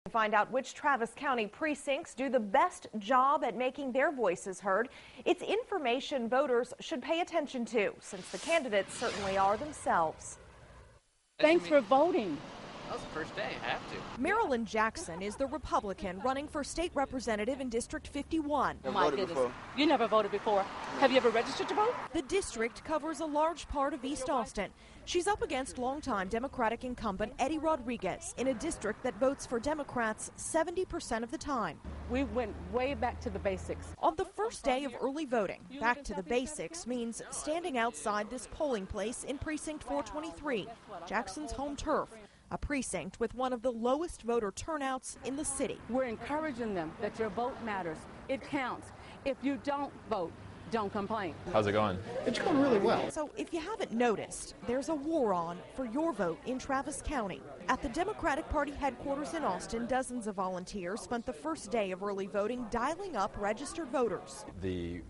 Find out which Travis County precincts do the best job at making their voices heard. It's information voters should pay attention to, since the candidates certainly are themselves. Thanks for voting. That was the first day. I have to. Marilyn Jackson is the Republican running for state representative in District 51. Oh my goodness. You never voted before. Have you ever registered to vote? The district covers a large part of East Austin. She's up against longtime Democratic incumbent Eddie Rodriguez in a district that votes for Democrats 70% of the time. We went way back to the basics. On the first day of early voting, back to the basics means standing outside this polling place in Precinct 423, Jackson's home turf. A precinct with one of the lowest voter turnouts in the city. We're encouraging them that your vote matters. It counts. If you don't vote, don't complain. How's it going? It's going really well. So if you haven't noticed, there's a war on for your vote in Travis County. At the Democratic Party headquarters in Austin, dozens of volunteers spent the first day of early voting dialing up registered voters. The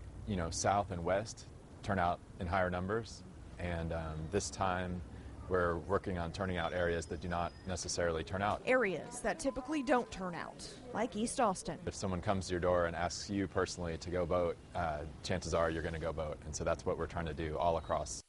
South and West turn out in higher numbers, and this time we're working on turning out areas that do not necessarily turn out. Areas that typically don't turn out, like East Austin. If someone comes to your door and asks you personally to go vote, chances are you're going to go vote. And so that's what we're trying to do all across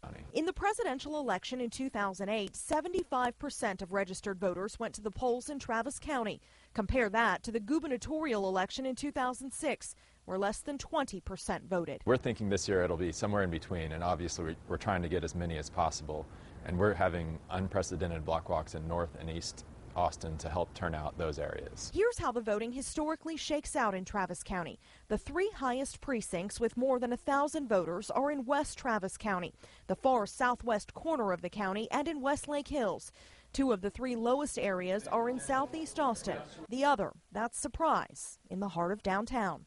the county. In the presidential election in 2008, 75% of registered voters went to the polls in Travis County. Compare that to the gubernatorial election in 2006, where less than 20% voted. We're thinking this year it'll be somewhere in between, and obviously we're trying to get as many as possible. And we're having unprecedented block walks in North and East Austin to help turn out those areas. Here's how the voting historically shakes out in Travis County. The three highest precincts with more than 1,000 voters are in West Travis County, the far southwest corner of the county, and in West Lake Hills. Two of the three lowest areas are in Southeast Austin. The other, that's Surprise, in the heart of downtown.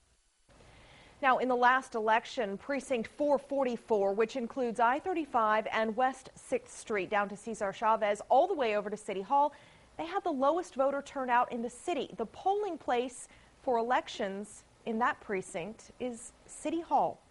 Now, in the last election, Precinct 444, which includes I-35 and West 6th Street down to Cesar Chavez all the way over to City Hall, they had the lowest voter turnout in the city. The polling place for elections in that precinct is City Hall.